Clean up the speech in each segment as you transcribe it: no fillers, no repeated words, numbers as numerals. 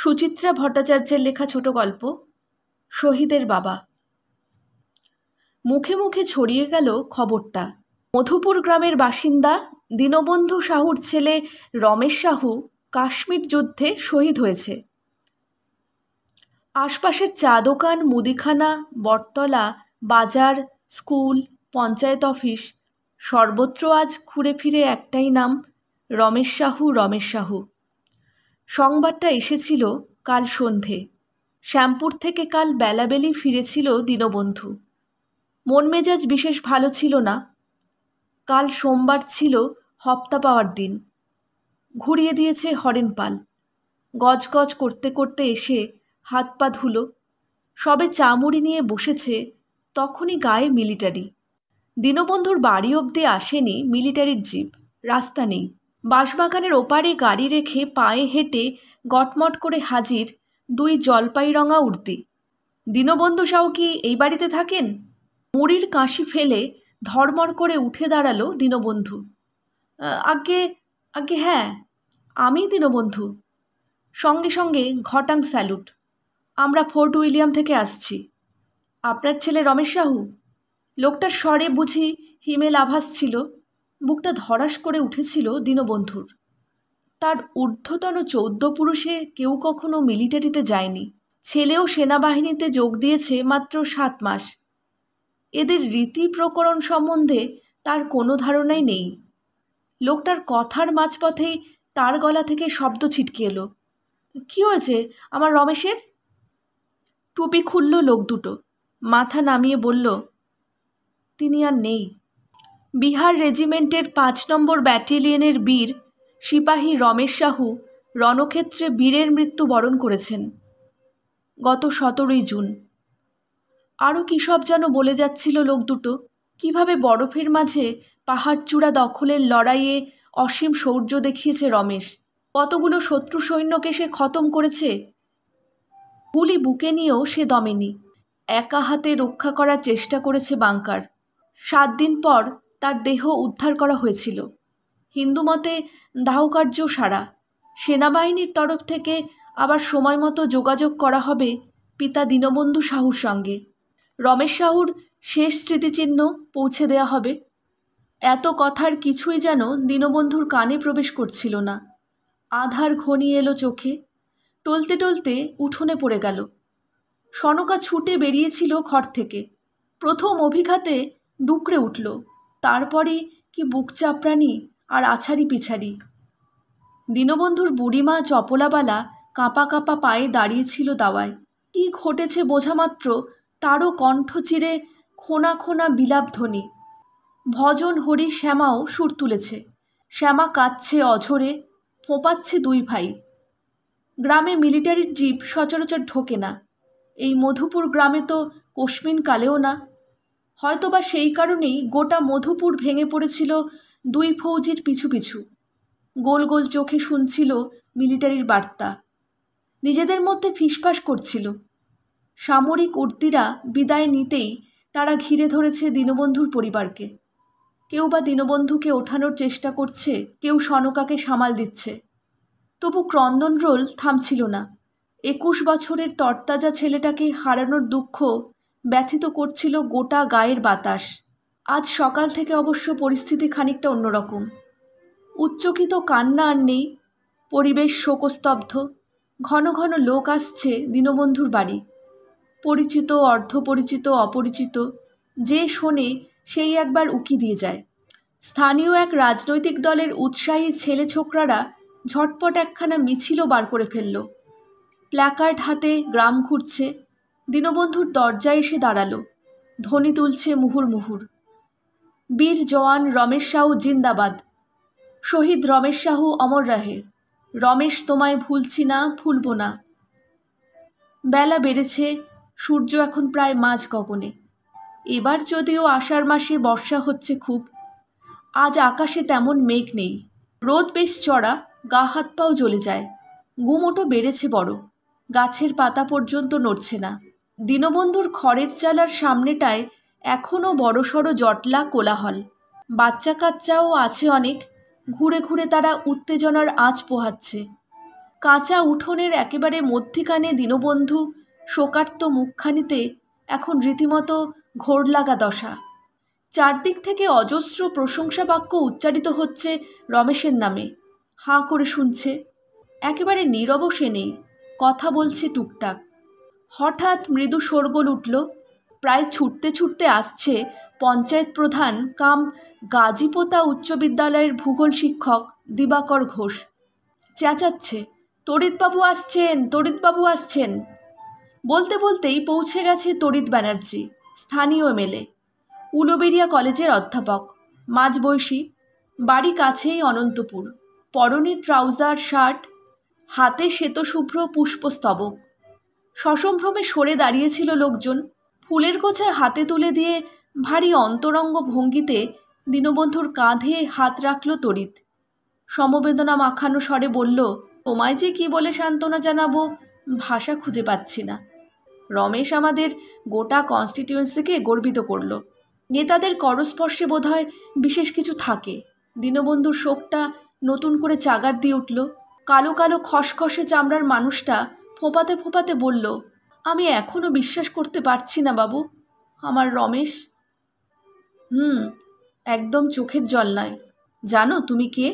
সুচিত্রা ভট্টাচার্যের লেখা ছোট গল্প শহীদের বাবা। মুখে মুখে ছড়িয়ে গেল খবরটা। মধুপুর গ্রামের বাসিন্দা দীনবন্ধু সাহুর ছেলে রমেশ সাহু কাশ্মীর যুদ্ধে শহীদ হয়েছে। আশপাশের চা দোকান, মুদিখানা, বটতলা, বাজার, স্কুল, পঞ্চায়েত অফিস সর্বত্র আজ ঘুরে ফিরে একটাই নাম, রমেশ সাহু। রমেশ সাহু। সংবাদটা এসেছিল কাল সন্ধে। শ্যামপুর থেকে কাল বেলাবেলি ফিরেছিল দীনবন্ধু। মন মেজাজ বিশেষ ভালো ছিল না। কাল সোমবার ছিল হপ্তা পাওয়ার দিন। ঘুরিয়ে দিয়েছে হরেন পাল। গজগজ করতে করতে এসে হাত পা ধুলো। সবে চামড়ি নিয়ে বসেছে, তখনই গায়ে মিলিটারি। দীনবন্ধুর বাড়ি অবধি আসেনি মিলিটারির জিপ। রাস্তা নেই। বাঁশবাগানের ওপারে গাড়ি রেখে পায়ে হেঁটে গটমট করে হাজির দুই জলপাই রঙা উর্দি। দীনবন্ধু সাহু কি এই বাড়িতে থাকেন? মুড়ির কাশি ফেলে ধড়মড় করে উঠে দাঁড়ালো দীনবন্ধু। আগে আগে হ্যাঁ, আমি দীনবন্ধু। সঙ্গে সঙ্গে ঘটাং স্যালুট। আমরা ফোর্ট উইলিয়াম থেকে আসছি। আপনার ছেলে রমেশ সাহু? লোকটার স্বরে বুঝি হিমেল আভাস ছিল। বুকটা ধড়াস করে উঠেছিল দীনবন্ধুর। তার ঊর্ধ্বতন 14 পুরুষে কেউ কখনো মিলিটারিতে যায়নি। ছেলেও সেনাবাহিনীতে যোগ দিয়েছে মাত্র 7 মাস। এদের রীতি প্রকরণ সম্বন্ধে তার কোনো ধারণাই নেই। লোকটার কথার মাঝপথেই তার গলা থেকে শব্দ ছিটকে এলো। কী হয়েছে আমার রমেশের? টুপি খুলল লোক দুটো। মাথা নামিয়ে বলল, তিনি আর নেই। বিহার রেজিমেন্টের 5 নম্বর ব্যাটালিয়নের বীর সিপাহী রমেশ সাহু রণক্ষেত্রে বীরের মৃত্যু বরণ করেছেন গত 17ই জুন। আরও কী সব যেন বলে যাচ্ছিল লোক দুটো। কীভাবে বরফের মাঝে পাহাড়চূড়া দখলের লড়াইয়ে অসীম শৌর্য দেখিয়েছে রমেশ। কতগুলো শত্রু সৈন্যকে সে খতম করেছে। গুলি বুকে নিয়েও সে দমেনি। একা হাতে রক্ষা করার চেষ্টা করেছে বাংকার। 7 দিন পর তার দেহ উদ্ধার করা হয়েছিল। হিন্দু মতে দাহকার্য সারা। সেনাবাহিনীর তরফ থেকে আবার সময় মতো যোগাযোগ করা হবে পিতা দীনবন্ধু সাহুর সঙ্গে। রমেশ সাহুর শেষ স্মৃতিচিহ্ন পৌঁছে দেয়া হবে। এত কথার কিছুই যেন দীনবন্ধুর কানে প্রবেশ করছিল না। আধার ঘনিয়ে এলো চোখে। টলতে টলতে উঠোনে পড়ে গেল। সনকা ছুটে বেরিয়েছিল ঘর থেকে। প্রথম অভিঘাতে দুকড়ে উঠল। তারপরই কি বুক চাপড়ানি আর আছাড়ি পিছাড়ি। দীনবন্ধুর বুড়িমা চপলাবালা কাঁপা কাঁপা পায়ে দাঁড়িয়েছিল দাওয়ায়। কি ঘটেছে বোঝামাত্র তারও কণ্ঠ চিরে খোনা খোনা বিলাপধ্বনি। ভজন হরি শ্যামাও সুর তুলেছে। শ্যামা কাঁদছে অঝরে, ফোঁপাচ্ছে 2 ভাই। গ্রামে মিলিটারির জিপ সচরাচর ঢোকে না। এই মধুপুর গ্রামে তো কোশমিন কালেও না। হয়তোবা সেই কারণেই গোটা মধুপুর ভেঙে পড়েছিল 2 ফৌজির পিছু পিছু। গোল গোল চোখে শুনছিল মিলিটারির বার্তা। নিজেদের মধ্যে ফিসফাস করছিল। সামরিক উর্দিরা বিদায় নিতেই তারা ঘিরে ধরেছে দীনবন্ধুর পরিবারকে। কেউ বা দীনবন্ধুকে ওঠানোর চেষ্টা করছে, কেউ সনকাকে সামাল দিচ্ছে। তবু ক্রন্দন রোল থামছিল না। 21 বছরের তরতাজা ছেলেটাকে হারানোর দুঃখ ব্যথিত করছিল গোটা গায়ের বাতাস। আজ সকাল থেকে অবশ্য পরিস্থিতি খানিকটা অন্যরকম। উচ্চকিত কান্না আর নেই। পরিবেশ শোকস্তব্ধ। ঘন ঘন লোক আসছে দীনবন্ধুর বাড়ি। পরিচিত, অর্ধপরিচিত, অপরিচিত। যে শোনে সেই একবার উকি দিয়ে যায়। স্থানীয় এক রাজনৈতিক দলের উৎসাহী ছেলে ছোকরারা ঝটপট একখানা মিছিলও বার করে ফেলল। প্ল্যাকার্ড হাতে গ্রাম ঘুরছে। দীনবন্ধুর দরজায় এসে দাঁড়ালো। ধ্বনি তুলছে মুহুর মুহুর। বীর জওয়ান রমেশ সাহু জিন্দাবাদ। শহীদ রমেশ সাহু অমর রাহে। রমেশ তোমায় ভুলছি না, ভুলব না। বেলা বেড়েছে। সূর্য এখন প্রায় মাঝ গগনে। এবার যদিও আষাঢ় মাসে বর্ষা হচ্ছে খুব। আজ আকাশে তেমন মেঘ নেই। রোদ বেশ চড়া, গা হাত পাও জ্বলে যায়। গুমোটো বেড়েছে বড়। গাছের পাতা পর্যন্ত নড়ছে না। দীনবন্ধুর খড়ের চালার সামনেটায় এখনও বড়সড় জটলা কোলাহল। বাচ্চা কাচ্চাও আছে অনেক। ঘুরে ঘুরে তারা উত্তেজনার আঁচ পোহাচ্ছে। কাঁচা উঠোনের একেবারে মধ্যিখানে দীনবন্ধু শোকার্ত মুখখানিতে এখন রীতিমতো ঘোর লাগা দশা। চারদিক থেকে অজস্র প্রশংসা বাক্য উচ্চারিত হচ্ছে রমেশের নামে। হাঁ করে শুনছে, একেবারে নীরব সে নেই, কথা বলছে টুকটাক। হঠাৎ মৃদু শোরগোল উঠল। প্রায় ছুটতে ছুটতে আসছে পঞ্চায়েত প্রধান কাম গাজীপোতা উচ্চ বিদ্যালয়ের ভূগোল শিক্ষক দিবাকর ঘোষ। চেঁচাচ্ছে, তড়িৎবাবু আসছেন, তড়িৎবাবু আসছেন। বলতে বলতেই পৌঁছে গেছে তড়িৎ ব্যানার্জি, স্থানীয় এমএলএ, উলুবেড়িয়া কলেজের অধ্যাপক, মাঝবয়সী, বাড়ি কাছেই অনন্তপুর। পরনে ট্রাউজার শার্ট, হাতে শ্বেতশুভ্র পুষ্পস্তবক। সসম্ভ্রমে সরে দাঁড়িয়েছিল লোকজন। ফুলের গোছা হাতে তুলে দিয়ে ভারী অন্তরঙ্গ ভঙ্গিতে দীনবন্ধুর কাঁধে হাত রাখল তড়িৎ। সমবেদনা মাখানো স্বরে বলল, তোমায় যে কি বলে সান্ত্বনা জানাবো, ভাষা খুঁজে পাচ্ছি না। রমেশ আমাদের গোটা কনস্টিটিউয়েন্সিকে গর্বিত করল। নেতাদের করস্পর্শে বোধহয় বিশেষ কিছু থাকে। দীনবন্ধুর শোকটা নতুন করে চাগার দিয়ে উঠল। কালো কালো খসখসে চামড়ার মানুষটা ফোঁপাতে ফোঁপাতে বলল, আমি এখনও বিশ্বাস করতে পারছি না বাবু, আমার রমেশ। একদম চোখের জল নয়। জানো তুমি কে?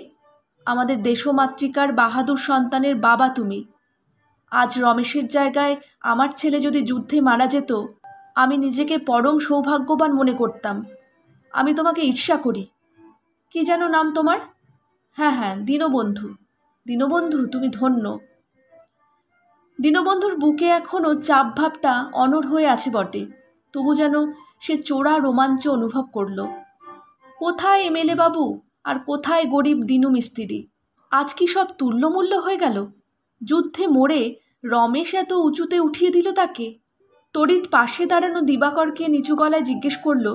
আমাদের দেশমাতৃকার বাহাদুর সন্তানের বাবা তুমি। আজ রমেশের জায়গায় আমার ছেলে যদি যুদ্ধে মারা যেত, আমি নিজেকে পরম সৌভাগ্যবান মনে করতাম। আমি তোমাকে ঈর্ষা করি। কি যেন নাম তোমার? হ্যাঁ, দীনবন্ধু। দীনবন্ধু, তুমি ধন্য। দীনবন্ধুর বুকে এখনও চাপ ভাবটা অনড় হয়ে আছে বটে, তবু যেন সে চোরা রোমাঞ্চ অনুভব করল। কোথায় এমএলএ বাবু আর কোথায় গরিব দিনু মিস্ত্রি? আজ কি সব তুল্যমূল্য হয়ে গেল? যুদ্ধে মরে রমেশ এত উঁচুতে উঠিয়ে দিল তাকে। তড়িৎ পাশে দাঁড়ানো দিবাকরকে নিচু গলায় জিজ্ঞেস করল,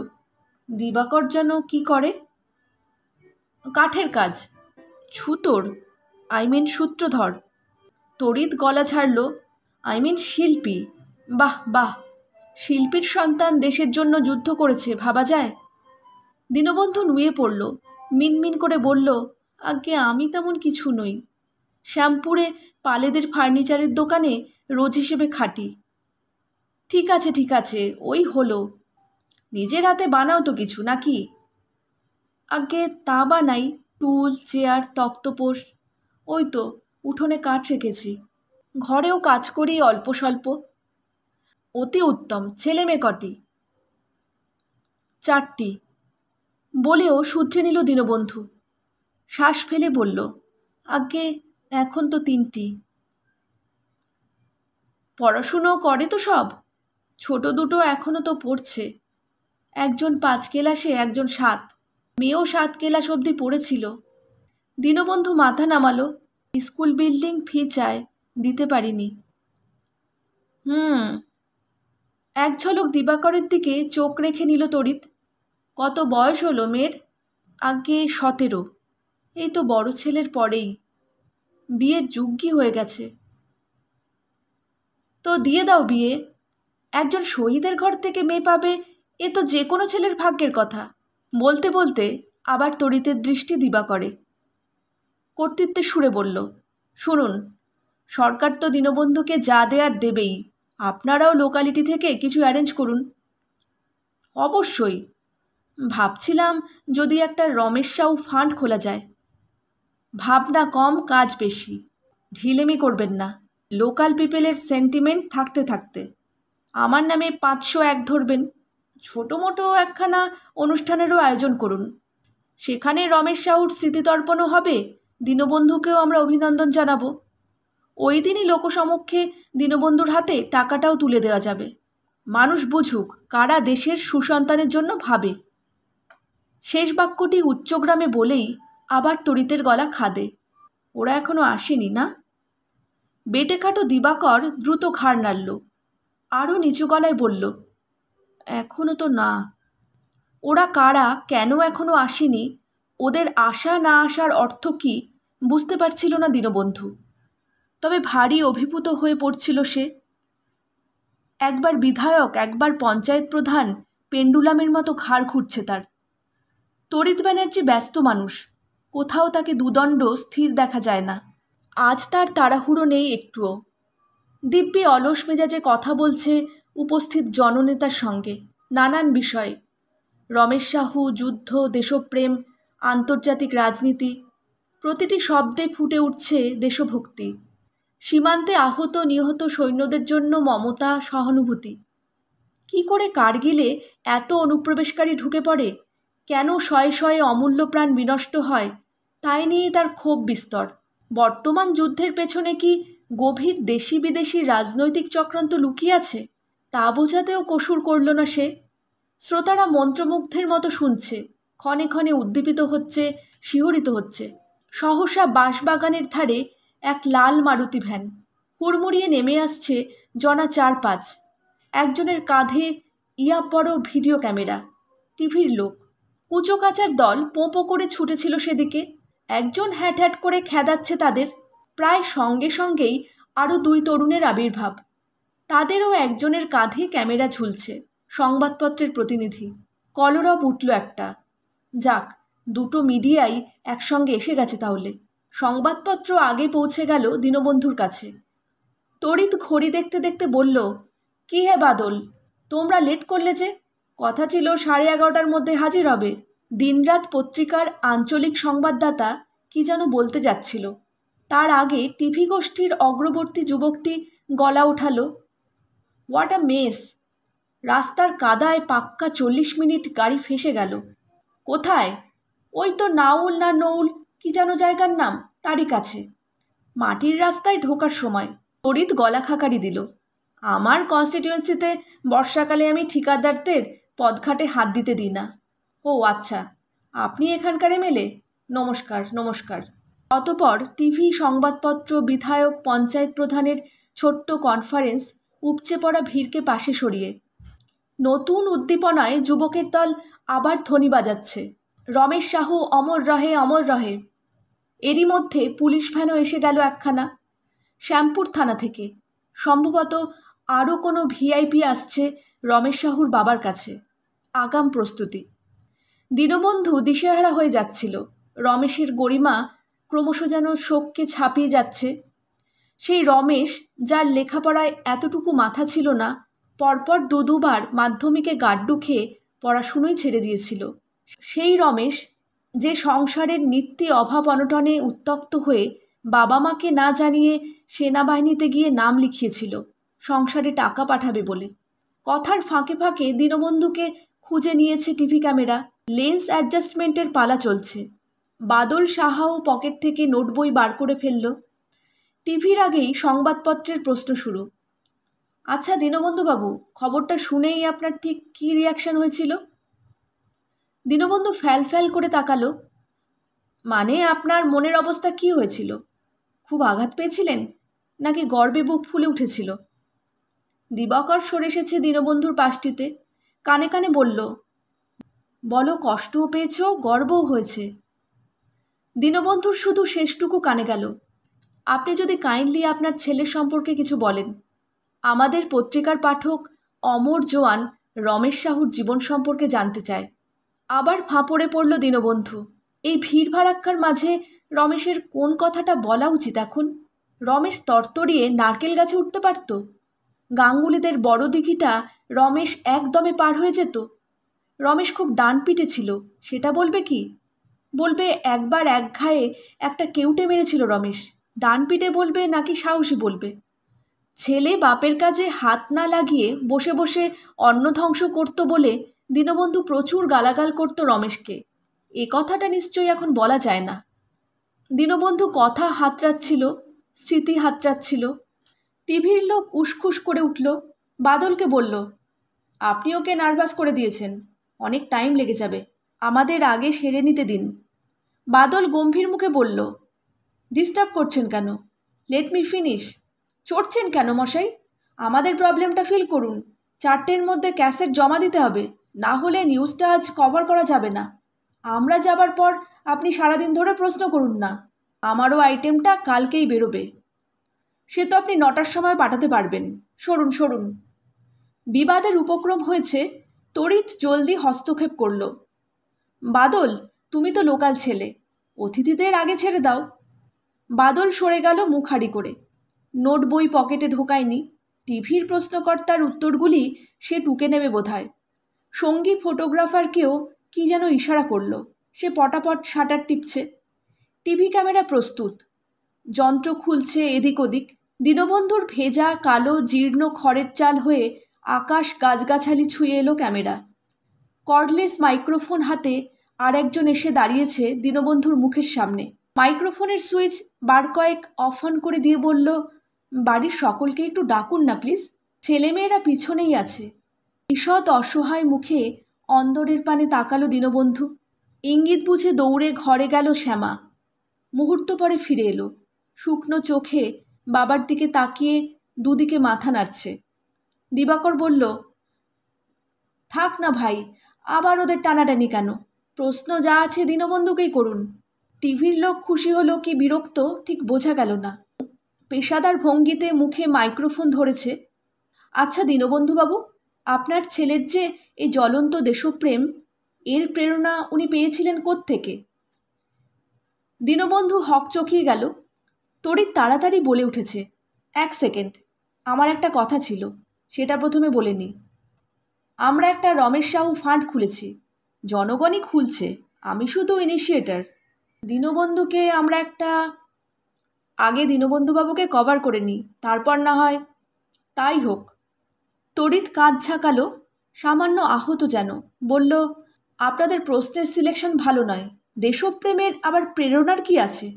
দিবাকর যেন কি করে? কাঠের কাজ। ছুতোর? সূত্রধর। তড়িৎ গলা ছাড়ল, শিল্পী। বাহ বাহ, শিল্পীর সন্তান দেশের জন্য যুদ্ধ করেছে, ভাবা যায়? দীনবন্ধু নুয়ে পড়ল, মিনমিন করে বলল, আজ্ঞে আমি তেমন কিছু নই। শ্যামপুরে পালেদের ফার্নিচারের দোকানে রোজ হিসেবে খাটি। ঠিক আছে, ওই হলো। নিজের হাতে বানাও তো কিছু নাকি? আজ্ঞে তা বানাই, টুল, চেয়ার, তক্তপোষ। ওই তো উঠোনে কাঠ রেখেছি। ঘরেও কাজ করি অল্প স্বল্প। অতি উত্তম। ছেলে মেয়ে কটি? 4টি। বলেও শুধরে নিল দীনবন্ধু। শ্বাস ফেলে বলল, আজ্ঞে এখন তো 3টি। পড়াশুনো করে তো সব? ছোট দুটো এখনও তো পড়ছে। একজন 5 ক্লাসে, একজন 7। মেয়েও 7 ক্লাস অবধি পড়েছিল। দীনবন্ধু মাথা নামালো। স্কুল বিল্ডিং ফি চায়, দিতে পারিনি। এক ঝলক দিবাকরের দিকে চোখ রেখে নিল তড়িৎ। কত বয়স হলো মেয়ের? আজ্ঞে 17। এই তো বড় ছেলের পরেই। বিয়ের যুগই হয়ে গেছে। তো দিয়ে দাও বিয়ে। একজন শহীদের ঘর থেকে মেয়ে পাবে, এ তো যে কোনো ছেলের ভাগ্যের কথা। বলতে বলতে আবার তড়িতের দৃষ্টি দিবাকরে। কর্তৃত্বের সুরে বলল, শুনুন, সরকার তো দীনবন্ধুকে যা দেয়ার দেবেই। আপনারাও লোকালিটি থেকে কিছু অ্যারেঞ্জ করুন। অবশ্যই। ভাবছিলাম যদি একটা রমেশ সাউ ফান্ড খোলা যায়। ভাবনা কম, কাজ বেশি। ঢিলেমি করবেন না। লোকাল পিপলের সেন্টিমেন্ট থাকতে থাকতে আমার নামে 501 ধরবেন। ছোটো মোটো একখানা অনুষ্ঠানেরও আয়োজন করুন। সেখানে রমেশ সাউর স্মৃতিতর্পণও হবে, দীনবন্ধুকেও আমরা অভিনন্দন জানাবো। ওই দিনই লোকসমক্ষে দীনবন্ধুর হাতে টাকাটাও তুলে দেওয়া যাবে। মানুষ বুঝুক কারা দেশের সুসন্তানের জন্য ভাবে। শেষ বাক্যটি উচ্চগ্রামে বলেই আবার তড়িতের গলা খাদে। ওরা এখনো আসেনি না? বেটেখাটো দিবাকর দ্রুত ঘাড় নাড়ল। আরও নিচু গলায় বলল, এখনো তো না। ওরা কারা, কেন এখনো আসেনি, ওদের আসা না আসার অর্থ কি বুঝতে পারছিল না দীনবন্ধু। তবে ভারী অভিভূত হয়ে পড়ছিল সে। একবার বিধায়ক, একবার পঞ্চায়েত প্রধান, পেন্ডুলামের মতো ঘাড় ঘুরছে তার। তড়িৎ ব্যানার্জি ব্যস্ত মানুষ, কোথাও তাকে দুদণ্ড স্থির দেখা যায় না। আজ তার তাড়াহুড়ো নেই একটুও। দিব্যি অলস মেজাজে কথা বলছে উপস্থিত জননেতার সঙ্গে নানান বিষয়ে। রমেশ সাহু, যুদ্ধ, দেশপ্রেম, আন্তর্জাতিক রাজনীতি, প্রতিটি শব্দে ফুটে উঠছে দেশভক্তি। সীমান্তে আহত নিহত সৈন্যদের জন্য মমতা, সহানুভূতি। কি করে কার্গিলে এত অনুপ্রবেশকারী ঢুকে পড়ে, কেন শয়ে শয়ে অমূল্য প্রাণ বিনষ্ট হয়, তাই নিয়ে তার ক্ষোভ বিস্তর। বর্তমান যুদ্ধের পেছনে কি গভীর দেশি বিদেশি রাজনৈতিক চক্রান্ত লুকিয়ে আছে, তা বোঝাতেও কসুর করল না সে। শ্রোতারা মন্ত্রমুগ্ধের মতো শুনছে, ক্ষণে ক্ষণে উদ্দীপিত হচ্ছে, শিহরিত হচ্ছে। সহসা বাঁশবাগানের ধারে এক লাল মারুতি ভ্যান হুড়মুড়িয়ে নেমে আসছে জনা 4-5। একজনের কাঁধে বড় ভিডিও ক্যামেরা, টিভির লোক। কুচো কাচার দল পোঁপো করে ছুটেছিল সেদিকে। একজন হ্যাট হ্যাট করে খেদাচ্ছে তাদের। প্রায় সঙ্গে সঙ্গেই আরও 2 তরুণের আবির্ভাব। তাদেরও একজনের কাঁধে ক্যামেরা ঝুলছে, সংবাদপত্রের প্রতিনিধি। কলরব উঠল একটা। যাক, 2টো মিডিয়াই একসঙ্গে এসে গেছে তাহলে। সংবাদপত্র আগে পৌঁছে গেল দীনবন্ধুর কাছে। তড়িৎ ঘড়ি দেখতে দেখতে বলল, কি হে বাদল, তোমরা লেট করলে যে? কথা ছিল 11:30টার মধ্যে হাজির হবে। দিনরাত পত্রিকার আঞ্চলিক সংবাদদাতা কি যেন বলতে যাচ্ছিল, তার আগে টিভি গোষ্ঠীর অগ্রবর্তী যুবকটি গলা ওঠালো, হোয়াট আ মেস! রাস্তার কাদায় পাক্কা 40 মিনিট গাড়ি ফেসে গেল। কোথায়? ওই তো নাউল না নৌল কি যেন জায়গার নাম, তারই কাছে। মাটির রাস্তায় ঢোকার সময় তড়িৎ গলা খাকারি দিল, আমার কনস্টিটিউয়েন্সিতে বর্ষাকালে আমি ঠিকাদারদের পদঘাটে হাত দিতে দিই না। ও আচ্ছা, আপনি এখানকার এমএলএ? নমস্কার নমস্কার। অতপর টিভি, সংবাদপত্র, বিধায়ক, পঞ্চায়েত প্রধানের ছোট্ট কনফারেন্স উপচে পড়া ভিড়কে পাশে সরিয়ে। নতুন উদ্দীপনায় যুবকের দল আবার ধ্বনি বাজাচ্ছে, রমেশ সাহু অমর রহে, অমর রহে। এরই মধ্যে পুলিশ ভ্যানও এসে গেল একখানা, শ্যামপুর থানা থেকে। সম্ভবত আরও কোনো ভিআইপি আসছে রমেশ সাহুর বাবার কাছে। আগাম প্রস্তুতি। দীনবন্ধু দিশেহারা হয়ে যাচ্ছিল। রমেশের গরিমা ক্রমশ যেন শোককে ছাপিয়ে যাচ্ছে। সেই রমেশ, যার লেখাপড়ায় এতটুকু মাথা ছিল না, পরপর 2-2বার মাধ্যমিকে গাড্ডু খেয়ে পড়াশুনোই ছেড়ে দিয়েছিল। সেই রমেশ, যে সংসারের নিত্য অভাব অনটনে উত্তক্ত হয়ে বাবা মাকে না জানিয়ে সেনাবাহিনীতে গিয়ে নাম লিখিয়েছিল সংসারে টাকা পাঠাবে বলে। কথার ফাঁকে ফাঁকে দীনবন্ধুকে খুঁজে নিয়েছে টিভি ক্যামেরা। লেন্স অ্যাডজাস্টমেন্টের পালা চলছে। বাদল সাহাও পকেট থেকে নোটবই বার করে ফেলল। টিভির আগেই সংবাদপত্রের প্রশ্ন শুরু। আচ্ছা দীনবন্ধুবাবু, খবরটা শুনেই আপনার ঠিক কী রিয়াকশন হয়েছিল? দীনবন্ধু ফ্যাল ফ্যাল করে তাকালো। মানে আপনার মনের অবস্থা কি হয়েছিল? খুব আঘাত পেয়েছিলেন, নাকি গর্বে বুক ফুলে উঠেছিল? দিবাকর সরে এসেছে দীনবন্ধুর পাশটিতে, কানে কানে বলল, বলো কষ্টও পেয়েছ, গর্বও হয়েছে। দীনবন্ধুর শুধু শেষটুকু কানে গেল। আপনি যদি কাইন্ডলি আপনার ছেলের সম্পর্কে কিছু বলেন। আমাদের পত্রিকার পাঠক অমর জোয়ান রমেশ সাহুর জীবন সম্পর্কে জানতে চায়। আবার ফাঁপড়ে পড়ল দীনবন্ধু। এই ভিড় ভাড়াক্কার মাঝে রমেশের কোন কথাটা বলা উচিত এখন? রমেশ তরতরিয়ে নারকেল গাছে উঠতে পারত। গাঙ্গুলিদের বড় দিঘিটা রমেশ একদমে পার হয়ে যেত। রমেশ খুব ডানপিটে ছিল, সেটা বলবে কি? বলবে একবার একঘায়ে একটা কেউটে মেরেছিল রমেশ, ডানপিটে বলবে নাকি সাহসী বলবে? ছেলে বাপের কাজে হাত না লাগিয়ে বসে বসে অন্ন ধ্বংস করত বলে দীনবন্ধু প্রচুর গালাগাল করত রমেশকে। এ কথাটা নিশ্চয়ই এখন বলা যায় না। দীনবন্ধু কথা হাতড়াচ্ছিল, স্মৃতি হাতড়াচ্ছিল। টিভির লোক উসখুস করে উঠল। বাদলকে বলল, আপনি ওকে নার্ভাস করে দিয়েছেন, অনেক টাইম লেগে যাবে, আমাদের আগে সেরে নিতে দিন। বাদল গম্ভীর মুখে বলল, ডিস্টার্ব করছেন কেন? Let me finish. চড়ছেন কেন মশাই? আমাদের প্রবলেমটা ফিল করুন। 4টের মধ্যে ক্যাসেট জমা দিতে হবে, না হলে নিউজটা আজ কভার করা যাবে না। আমরা যাবার পর আপনি সারাদিন ধরে প্রশ্ন করুন না। আমারও আইটেমটা কালকেই বেরোবে। সে তো আপনি 9টার সময় পাঠাতে পারবেন। সরুন সরুন। বিবাদের উপক্রম হয়েছে, তড়িৎ জলদি হস্তক্ষেপ করল। বাদল, তুমি তো লোকাল ছেলে, অতিথিদের আগে ছেড়ে দাও। বাদল সরে গেল মুখাড়ি করে। নোট বই পকেটে ঢোকায়নি। টিভির প্রশ্নকর্তার উত্তরগুলি সে টুকে নেবে বোধহয়। সঙ্গী ফটোগ্রাফারকেও কি যেন ইশারা করল। সে পটাপট শাটার টিপছে। টিভি ক্যামেরা প্রস্তুত। যন্ত্র খুলছে এদিক ওদিক। দীনবন্ধুর ভেজা কালো জীর্ণ খড়ের চাল হয়ে আকাশ গাছগাছালি ছুঁয়ে এলো ক্যামেরা। কর্ডলেস মাইক্রোফোন হাতে আর একজন এসে দাঁড়িয়েছে দীনবন্ধুর মুখের সামনে। মাইক্রোফোনের সুইচ বার কয়েক অফ অন করে দিয়ে বলল, বাড়ির সকলকে একটু ডাকুন না প্লিজ, ছেলেমেয়েরা পিছনেই আছে। ঈষৎ অসহায় মুখে অন্দরের পানে তাকালো দীনবন্ধু। ইঙ্গিত বুঝে দৌড়ে ঘরে গেল শ্যামা। মুহূর্ত পরে ফিরে এলো, শুকনো চোখে বাবার দিকে তাকিয়ে দুদিকে মাথা নাড়ছে। দিবাকর বলল, থাক না ভাই, আবার ওদের টানাটানি কেন? প্রশ্ন যা আছে দীনবন্ধুকেই করুন। টিভির লোক খুশি হলো কি বিরক্ত ঠিক বোঝা গেল না। পেশাদার ভঙ্গিতে মুখে মাইক্রোফোন ধরেছে। আচ্ছা দীনবন্ধুবাবু, আপনার ছেলের যে এই জ্বলন্ত দেশপ্রেম, এর প্রেরণা উনি পেয়েছিলেন কোত্থেকে? দীনবন্ধু হকচকিয়ে গেল। তড়িৎ তাড়াতাড়ি বলে উঠেছে, এক সেকেন্ড, আমার একটা কথা ছিল, সেটা প্রথমে বলে নিই। আমরা একটা রমেশ সাহু ফান্ড খুলেছি। জনগণই খুলছে, আমি শুধু ইনিশিয়েটার। দীনবন্ধুকে আমরা একটা, আগে দীনবন্ধুবাবুকে কভার করে নিই, তারপর না হয়। তাই হোক। তড়িৎ কাঁধ ঝাঁকালো, সামান্য আহত যেন। বলল, আপনাদের প্রশ্নের সিলেকশন ভালো নয়। দেশপ্রেমের আবার প্রেরণার কি আছে?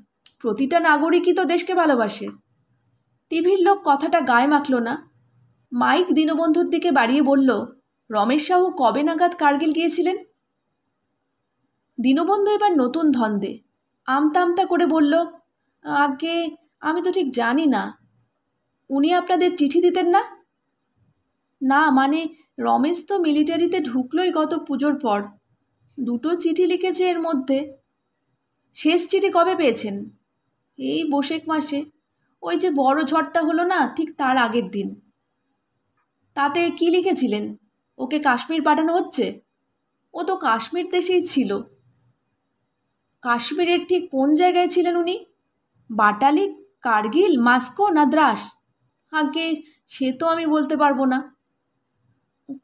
প্রতিটা নাগরিকই তো দেশকে ভালোবাসে। টিভির লোক কথাটা গায়ে মাখল না। মাইক দীনবন্ধুর দিকে বাড়িয়ে বলল, রমেশ সাহু কবে নাগাদ কার্গিল গিয়েছিলেন? দীনবন্ধু এবার নতুন ধন্দে আমতা আমতা করে বলল, আগে আমি তো ঠিক জানি না। উনি আপনাদের চিঠি দিতেন না? না মানে, রমেশ তো মিলিটারিতে ঢুকলোই গত পুজোর পর। দুটো চিঠি লিখেছে এর মধ্যে। শেষ চিঠি কবে পেয়েছেন? এই বৈশাখ মাসে, ওই যে বড় ঝড়টা হলো না, ঠিক তার আগের দিন। তাতে কি লিখেছিলেন? ওকে কাশ্মীর পাঠানো হচ্ছে? ও তো কাশ্মীর দেশেই ছিল। কাশ্মীরের ঠিক কোন জায়গায় ছিলেন উনি? বাটালি, কার্গিল, মাস্কো না দ্রাস? আগে সে তো আমি বলতে পারবো না।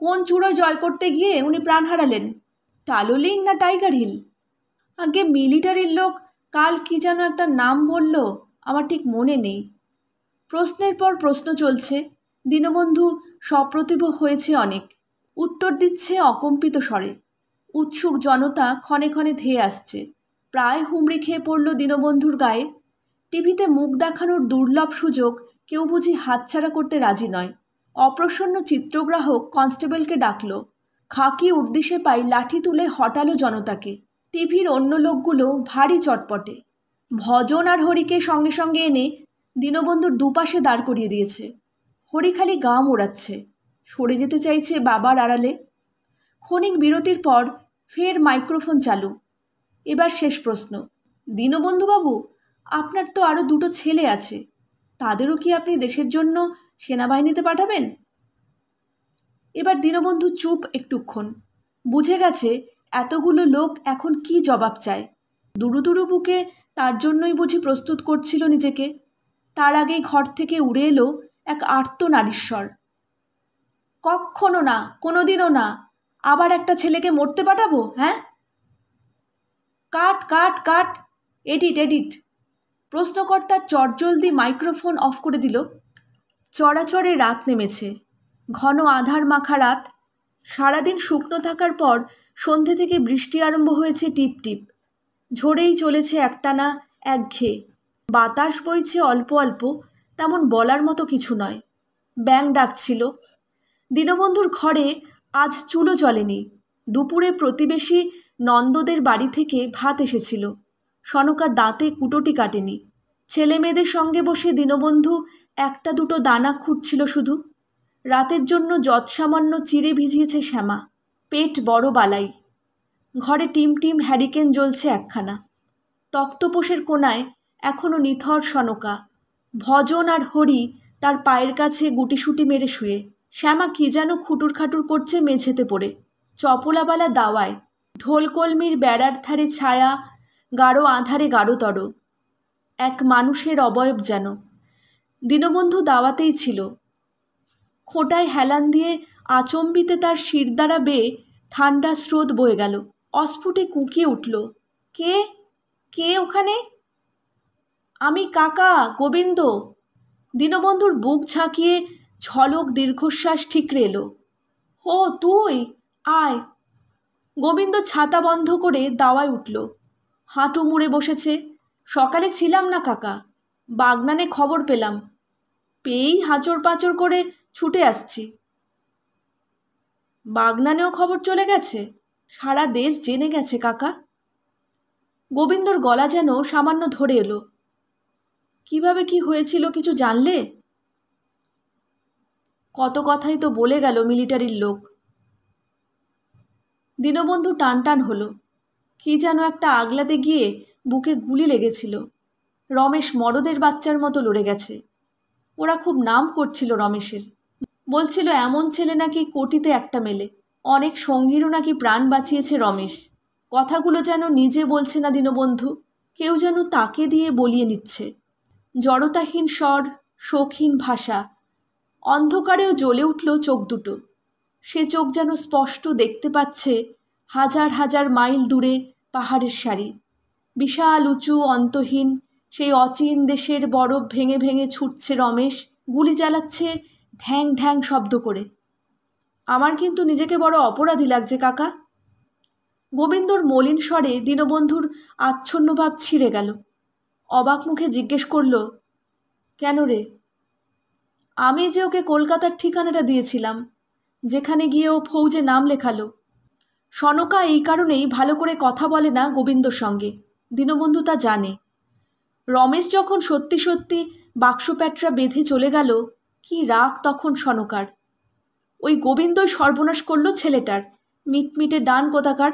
কোন চূড়ো জয় করতে গিয়ে উনি প্রাণ হারালেন? টালোলিং না টাইগার হিল? আগে মিলিটারির লোক কাল কি যেন একটা নাম বলল, আমার ঠিক মনে নেই। প্রশ্নের পর প্রশ্ন চলছে। দীনবন্ধু সপ্রতিভ হয়েছে অনেক। উত্তর দিচ্ছে অকম্পিত স্বরে। উৎসুক জনতা ক্ষণে ক্ষণে ধেয়ে আসছে। প্রায় হুমড়ি খেয়ে পড়ল দীনবন্ধুর গায়ে। টিভিতে মুখ দেখানোর দুর্লভ সুযোগ কেউ বুঝি হাতছাড়া করতে রাজি নয়। অপ্রসন্ন চিত্রগ্রাহক কনস্টেবলকে ডাকল। খাকি উর্দিশে পাই লাঠি তুলে হটালো জনতাকে। টিভির অন্য লোকগুলো ভারী চটপটে। ভজন আর হরিকে সঙ্গে সঙ্গে এনে দীনবন্ধুর দুপাশে দাঁড় করিয়ে দিয়েছে। হরি খালি গা মোড়াচ্ছে, সরে যেতে চাইছে বাবার আড়ালে। ক্ষণিক বিরতির পর ফের মাইক্রোফোন চালু। এবার শেষ প্রশ্ন। দীনবন্ধুবাবু, আপনার তো আরও দুটো ছেলে আছে, তাদেরও কি আপনি দেশের জন্য সেনাবাহিনীতে পাঠাবেন? এবার দীনবন্ধু চুপ একটুক্ষণ। বুঝে গেছে এতগুলো লোক এখন কি জবাব চায়। দুরু দুরু বুকে তার জন্যই বুঝি প্রস্তুত করছিল নিজেকে। তার আগেই ঘর থেকে উড়ে এলো এক আর্ত নারীস্বর, কক্ষনো না, কোনোদিনও না। আবার একটা ছেলেকে মরতে পাঠাবো? হ্যাঁ? কাট কাট কাট, এডিট এডিট। প্রশ্নকর্তার চটজলদি মাইক্রোফোন অফ করে দিল। চড়াচড়ে রাত নেমেছে, ঘন আধার মাখা রাত। সারাদিন শুকনো থাকার পর সন্ধে থেকে বৃষ্টি আরম্ভ হয়েছে টিপ টিপ। ঝরেই চলেছে একটানা একঘেয়ে। বাতাস বইছে অল্প অল্প, তেমন বলার মতো কিছু নয়। ব্যাঙ ডাকছিল। দীনবন্ধুর ঘরে আজ চুলো জ্বলেনি। দুপুরে প্রতিবেশী নন্দদের বাড়ি থেকে ভাত এসেছিল। সনকা দাঁতে কুটোটি কাটেনি। ছেলে মেয়েদের সঙ্গে বসে দীনবন্ধু একটা দুটো দানা খুঁড়ছিল শুধু। রাতের জন্য যৎসামান্য চিড়ে ভিজিয়েছে শ্যামা। পেট বড় বালাই। ঘরে টিম টিম হ্যারিকেন জ্বলছে একখানা। তক্তপোষের কোণায় এখনও নিথর সনকা। ভজন আর হরি তার পায়ের কাছে গুটিসুটি মেরে শুয়ে। শ্যামা কি যেন খুটুর খাটুর করছে মেঝেতে পড়ে। চপলাবালা দাওয়ায়, ঢোলকলমির বেড়ার ধারে ছায়া, গাঢ় আঁধারে গাঢ়তর। এক মানুষের অবয়ব যেন। দীনবন্ধু দাওয়াতেই ছিল। খোঁটায় হেলান দিয়ে আচম্বিতে তার শিরদাঁড়া বেয়ে ঠান্ডা স্রোত বয়ে গেল। অস্ফুটে কুঁকিয়ে উঠল, কে কে ওখানে? আমি কাকা, গোবিন্দ। দীনবন্ধুর বুক ঝাঁকিয়ে ঝলক দীর্ঘশ্বাস ঠিকরে এলো। ও তুই, আয়। গোবিন্দ ছাতা বন্ধ করে দাওয়ায় উঠল। হাঁটু মুড়ে বসেছে। সকালে ছিলাম না কাকা, বাগনানে খবর পেলাম, পেয়েই হাঁচড় পাঁচড় করে ছুটে আসছি। বাগনানেও খবর চলে গেছে? সারা দেশ জেনে গেছে কাকা। গোবিন্দর গলা যেন সামান্য ধরে এলো। কিভাবে কি হয়েছিল কিছু জানলে? কত কথাই তো বলে গেল মিলিটারির লোক। দীনবন্ধু টান টান হলো। কি যেন একটা আগলাতে গিয়ে বুকে গুলি লেগেছিল। রমেশ মরদের বাচ্চার মতো লড়ে গেছে। ওরা খুব নাম করছিল রমেশের। বলছিল এমন ছেলে নাকি কোটিতে একটা মেলে। অনেক সঙ্গীরও নাকি প্রাণ বাঁচিয়েছে রমেশ। কথাগুলো যেন নিজে বলছে না দীনবন্ধু, কেউ যেন তাকে দিয়ে বলিয়ে নিচ্ছে। জড়তাহীন স্বর, শৌখিন ভাষা। অন্ধকারেও জ্বলে উঠল চোখ দুটো। সে চোখ যেন স্পষ্ট দেখতে পাচ্ছে হাজার হাজার মাইল দূরে পাহাড়ের সারি। বিশাল উঁচু অন্তহীন সেই অচিন দেশের বরফ ভেঙে ভেঙে ছুটছে রমেশ। গুলি চালাচ্ছে ঢ্যাং ঢ্যাং শব্দ করে। আমার কিন্তু নিজেকে বড় অপরাধী লাগছে কাকা। গোবিন্দর মলিন স্বরে দীনবন্ধুর আচ্ছন্ন ভাব ছিঁড়ে গেল। অবাক মুখে জিজ্ঞেস করল, কেন রে? আমি যে ওকে কলকাতার ঠিকানাটা দিয়েছিলাম, যেখানে গিয়ে ও ফৌজে নাম লেখালো। সনকা এই কারণেই ভালো করে কথা বলে না গোবিন্দর সঙ্গে। দীনবন্ধু তা জানে। রমেশ যখন সত্যি সত্যি বাক্সপ্যাটরা বেঁধে চলে গেল, কি রাগ তখন সনকার। ওই গোবিন্দই সর্বনাশ করলো ছেলেটার। মিটমিটে ডান কোথাকার।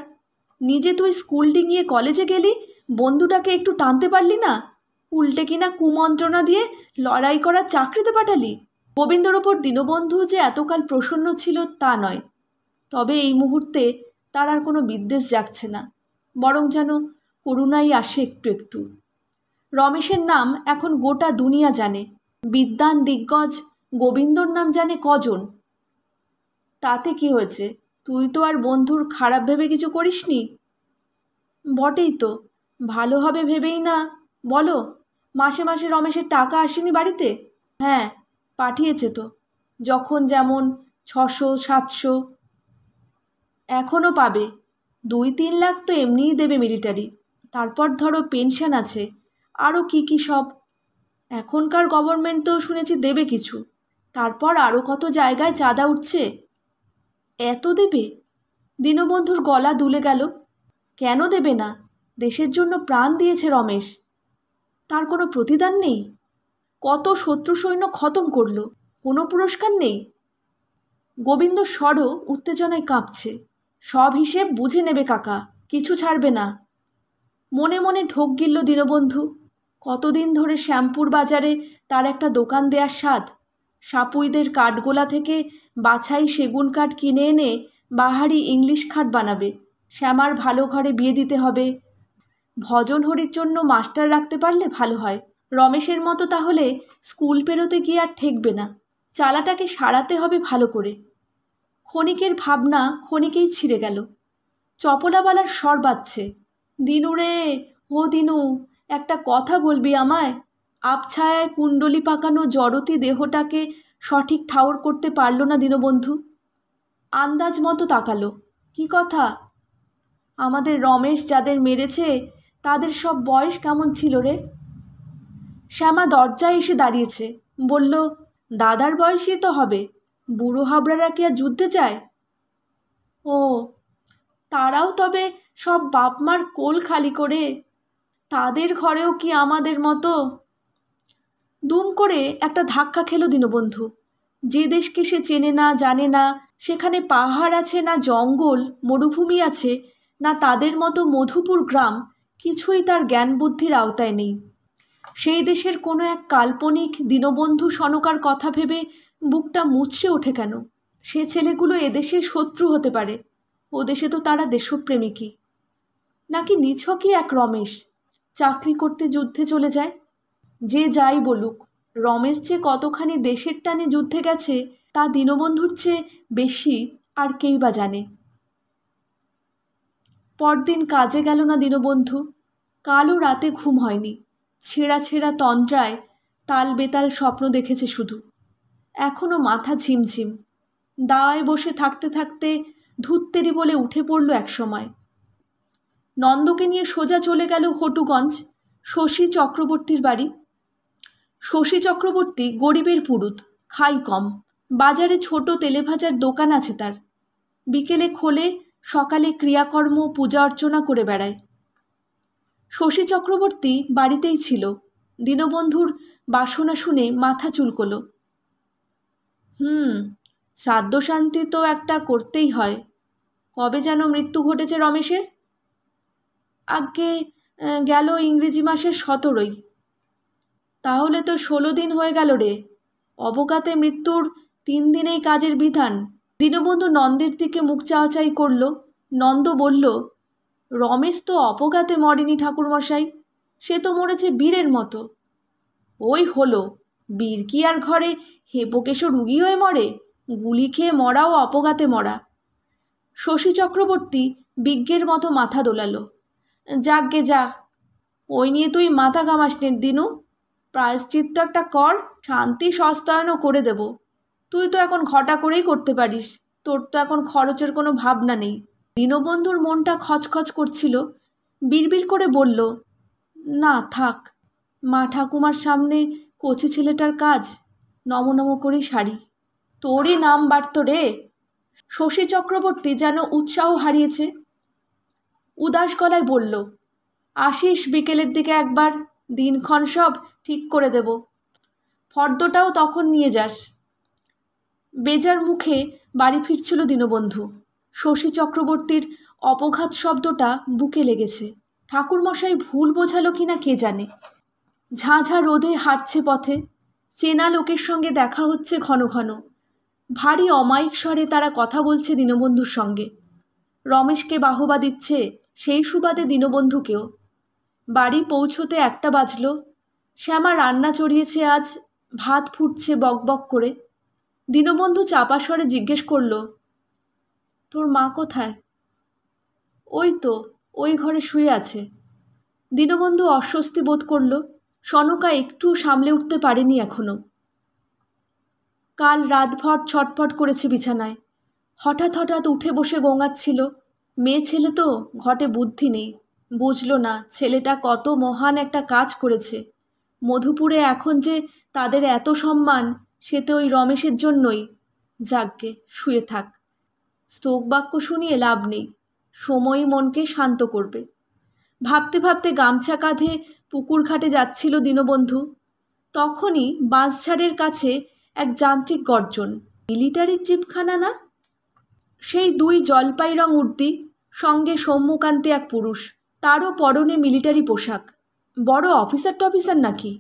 নিজে তুই স্কুল ডিঙিয়ে কলেজে গেলি, বন্ধুটাকে একটু টানতে পারলি না? উল্টে কিনা কুমন্ত্রণা দিয়ে লড়াই করার চাকরিতে পাঠালি। গোবিন্দর ওপর দীনবন্ধু যে এতকাল প্রসন্ন ছিল তা নয়, তবে এই মুহূর্তে তার আর কোনো বিদ্বেষ জাগছে না, বরং যেন করুণাই আসে একটু একটু। রমেশের নাম এখন গোটা দুনিয়া জানে। বিদ্বান দিগ্গজ গোবিন্দর নাম জানে কজন? তাতে কি হয়েছে? তুই তো আর বন্ধুর খারাপ ভেবে কিছু করিসনি। বটেই তো, ভালো হবে ভেবেই না। বলো, মাসে মাসে রমেশের টাকা আসেনি বাড়িতে? হ্যাঁ, পাঠিয়েছে তো, যখন যেমন 600-700। এখনও পাবে। 2-3 লাখ তো এমনিই দেবে মিলিটারি। তারপর ধরো পেনশন আছে, আরও কি কি সব। এখনকার গভর্নমেন্ট তো শুনেছি দেবে কিছু। তারপর আরও কত জায়গায় চাঁদা উঠছে। এত দেবে? দীনবন্ধুর গলা দুলে গেল। কেন দেবে না? দেশের জন্য প্রাণ দিয়েছে রমেশ। তার কোনো প্রতিদান নেই? কত শত্রু সৈন্য খতম করল, কোনো পুরস্কার নেই? গোবিন্দ স্বরও উত্তেজনায় কাঁপছে। সব হিসেব বুঝে নেবে কাকা, কিছু ছাড়বে না। মনে মনে ঢোক গিলল দীনবন্ধু। কতদিন ধরে শ্যামপুর বাজারে তার একটা দোকান দেয়ার স্বাদ। সাপুইদের কাঠগোলা থেকে বাছাই সেগুন কাঠ কিনে এনে বাহারি ইংলিশ খাট বানাবে। শ্যামার ভালো ঘরে বিয়ে দিতে হবে। ভজন হরির জন্য মাস্টার রাখতে পারলে ভালো হয়। রমেশের মতো তাহলে স্কুল পেরোতে গিয়ে আর ঠেকবে না। চালাটাকে সারাতে হবে ভালো করে। ক্ষণিকের ভাবনা ক্ষণিকেই ছিঁড়ে গেল। চপলাবালার স্বর বাজছে, দিনু রে, ও দিনু, একটা কথা বলবি আমায়? আবছায়ায় কুণ্ডলি পাকানো জড়তি দেহটাকে সঠিক ঠাউর করতে পারল না দীনবন্ধু। আন্দাজ মতো তাকালো। কি কথা? আমাদের রমেশ যাদের মেরেছে তাদের সব বয়স কেমন ছিল রে? শ্যামা দরজায় এসে দাঁড়িয়েছে। বলল, দাদার বয়সই তো হবে। বুড়ো হাবড়ারা কি আর যুদ্ধে যায়? ও, তারাও তবে সব বাপ মার কোল খালি করে। তাদের ঘরেও কি আমাদের মতো? দুম করে একটা ধাক্কা খেলো দীনবন্ধু। যে দেশকে সে চেনে না, জানে না, সেখানে পাহাড় আছে না জঙ্গল, মরুভূমি আছে না তাদের মতো মধুপুর গ্রাম, কিছুই তার জ্ঞান বুদ্ধির আওতায় নেই। সেই দেশের কোনো এক কাল্পনিক দীনবন্ধু সনকার কথা ভেবে বুকটা মুচড়ে ওঠে কেন? সে ছেলেগুলো এদেশে শত্রু হতে পারে, ও দেশে তো তারা দেশপ্রেমিকই। নাকি নিছকই এক রমেশ চাকরি করতে যুদ্ধে চলে যায়? যে যাই বলুক, রমেশ যে কতখানি দেশের টানে যুদ্ধে গেছে তা দীনবন্ধুর চেয়ে বেশি আর কেই বা জানে। পরদিন কাজে গেল না দীনবন্ধু। কালও রাতে ঘুম হয়নি। ছেঁড়া ছেঁড়া তন্দ্রায় তাল বেতাল স্বপ্ন দেখেছে শুধু। এখনও মাথা ঝিমঝিম। দাওয়ায় বসে থাকতে থাকতে ধুত্তেরি বলে উঠে পড়ল একসময়। নন্দকে নিয়ে সোজা চলে গেল হটুগঞ্জ, শশী চক্রবর্তীর বাড়ি। শশী চক্রবর্তী গরিবের পুরুত, খাই কম। বাজারে ছোট তেলেভাজার দোকান আছে তার। বিকেলে খোলে, সকালে ক্রিয়াকর্ম পূজা অর্চনা করে বেড়ায়। শশী চক্রবর্তী বাড়িতেই ছিল। দীনবন্ধুর বাসনা শুনে মাথা চুলকোল। শ্রাদ্ধ শান্তি তো একটা করতেই হয়। কবে যেন মৃত্যু ঘটেছে রমেশের? আগে গেল ইংরেজি মাসের 17। তাহলে তো 16 দিন হয়ে গেল রে। অবকাতে মৃত্যুর 3 দিনেই কাজের বিধান। দীনবন্ধু নন্দের দিকে মুখ চাওয়াচাই করল। নন্দ বলল, রমেশ তো অপঘাতে মরেনি ঠাকুরমশাই, সে তো মরেছে বীরের মতো। ওই হলো, বীর কি আর ঘরে হেপোকেশো রুগী হয়ে মরে? গুলি খেয়ে মরাও অপঘাতে মরা। শশী চক্রবর্তী বিজ্ঞের মতো মাথা দোলালো। যাকগে যা, ওই নিয়ে তুই মাথা ঘামাস নে দিনু। প্রায়শ্চিত্ত একটা কর, শান্তি সস্তায়নও করে দেব। তুই তো এখন ঘটা করেই করতে পারিস, তোর তো এখন খরচের কোনো ভাবনা নেই। দীনবন্ধুর মনটা খচখচ করছিল। বিড়বিড় করে বলল, না থাক, মা ঠাকুমার সামনে কচি ছেলেটার কাজ নম নম করেই সারি। তোরই নাম বাড়ত রে। শশী চক্রবর্তী যেন উৎসাহ হারিয়েছে। উদাস গলায় বলল, আসিস বিকেলের দিকে একবার, দিনক্ষণ সব ঠিক করে দেব। ফর্দটাও তখন নিয়ে যাস। বেজার মুখে বাড়ি ফিরছিল দীনবন্ধু। শশী চক্রবর্তীর অপঘাত শব্দটা বুকে লেগেছে। ঠাকুরমশাই ভুল বোঝালো কিনা কে জানে। ঝাঁঝা রোদে হাঁটছে পথে। চেনা লোকের সঙ্গে দেখা হচ্ছে ঘন ঘন। ভারী অমায়িক স্বরে তারা কথা বলছে দীনবন্ধুর সঙ্গে। রমেশকে বাহবা দিচ্ছে, সেই সুবাদে দীনবন্ধুকেও। বাড়ি পৌঁছতে 1টা বাজল। শ্যামা রান্না চড়িয়েছে আজ, ভাত ফুটছে বকবক করে। দীনবন্ধু চাপা স্বরে জিজ্ঞেস করল, তোর মা কোথায়? ওই তো, ওই ঘরে শুয়ে আছে। দীনবন্ধু অস্বস্তি বোধ করল। সনকা একটু সামলে উঠতে পারেনি এখনো। কাল রাতভর ছটফট করেছে বিছানায়। হঠাৎ হঠাৎ উঠে বসে গোঙাচ্ছিল। মেয়ে ছেলে তো, ঘটে বুদ্ধি নেই। বুঝল না ছেলেটা কত মহান একটা কাজ করেছে। মধুপুরে এখন যে তাদের এত সম্মান, সে তো ওই রমেশের জন্যই। যাকগে, শুয়ে থাক। স্তোকবাক্য শুনিয়ে লাভ নেই। সময়ই মনকে শান্ত করবে। ভাবতে ভাবতে গামছা কাঁধে পুকুর ঘাটে যাচ্ছিল দীনবন্ধু। তখনই বাঁশঝাড়ের কাছে এক যান্ত্রিক গর্জন। মিলিটারির জিপখানা না? সেই 2 জলপাই রং উর্দি, সঙ্গে সৌম্যকান্তে এক পুরুষ, তারও পরনে মিলিটারি পোশাক। বড় অফিসার টফিসার নাকি?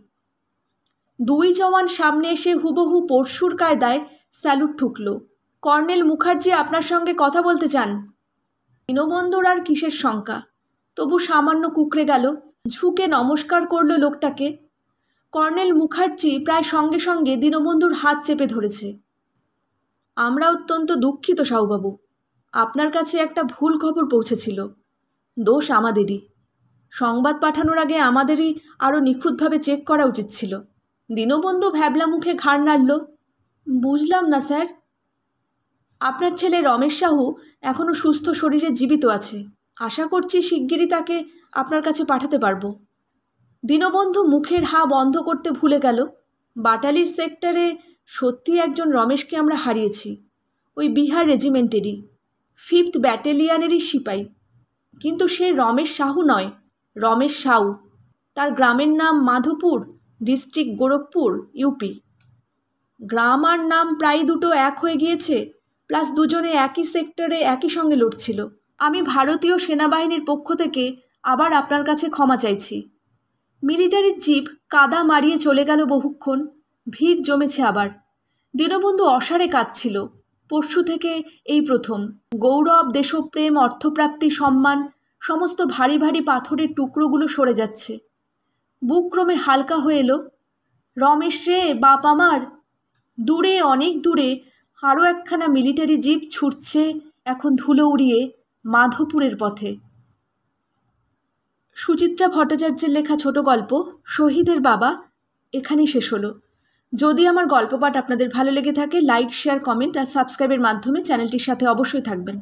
2 জওয়ান সামনে এসে হুবহু পরশুর কায়দায় স্যালুট ঠুকল। কর্নেল মুখার্জি আপনার সঙ্গে কথা বলতে চান। দীনবন্ধুর আর কিসের শঙ্কা, তবু সামান্য কুকড়ে গেল। ঝুঁকে নমস্কার করল লোকটাকে। কর্নেল মুখার্জি প্রায় সঙ্গে সঙ্গে দীনবন্ধুর হাত চেপে ধরেছে। আমরা অত্যন্ত দুঃখিত সাহুবাবু, আপনার কাছে একটা ভুল খবর পৌঁছেছিল। দোষ আমাদেরই। সংবাদ পাঠানোর আগে আমাদেরই আরও নিখুঁতভাবে চেক করা উচিত ছিল। দীনবন্ধু ভ্যাবলা মুখে ঘাড় নাড়ল। বুঝলাম না স্যার। আপনার ছেলে রমেশ সাহু এখনও সুস্থ শরীরে জীবিত আছে। আশা করছি শিগগিরই তাকে আপনার কাছে পাঠাতে পারবো। দীনবন্ধু মুখের হা বন্ধ করতে ভুলে গেল। বাটালির সেক্টরে সত্যি একজন রমেশকে আমরা হারিয়েছি। ওই বিহার রেজিমেন্টেরই 5th ব্যাটালিয়ানেরই সিপাই। কিন্তু সে রমেশ সাহু নয়, রমেশ সাউ। তার গ্রামের নাম মাধোপুর, ডিস্ট্রিক্ট গোরখপুর, ইউপি। গ্রাম আর নাম প্রায় দুটো এক হয়ে গিয়েছে, প্লাস দুজনে একই সেক্টরে একই সঙ্গে লড়ছিল। আমি ভারতীয় সেনাবাহিনীর পক্ষ থেকে আবার আপনার কাছে ক্ষমা চাইছি। মিলিটারির জিপ কাদা মারিয়ে চলে গেল বহুক্ষণ। ভিড় জমেছে আবার। দীনবন্ধু অসাড়ে কাঁদছিল। পরশু থেকে এই প্রথম। গৌরব, দেশপ্রেম, অর্থপ্রাপ্তি, সম্মান, সমস্ত ভারী ভারী পাথরের টুকরোগুলো সরে যাচ্ছে। বুক ক্রমে হালকা হয়ে এলো। রমেশ রে বাপ আমার। দূরে, অনেক দূরে আরও একখানা মিলিটারি জিপ ছুটছে এখন ধুলো উড়িয়ে মাধোপুরের পথে। সুচিত্রা ভট্টাচার্যের লেখা ছোট গল্প শহীদের বাবা এখানেই শেষ হলো। যদি আমার গল্প পাঠ আপনাদের ভালো লেগে থাকে, লাইক, শেয়ার, কমেন্ট আর সাবস্ক্রাইবের মাধ্যমে চ্যানেলটির সাথে অবশ্যই থাকবেন।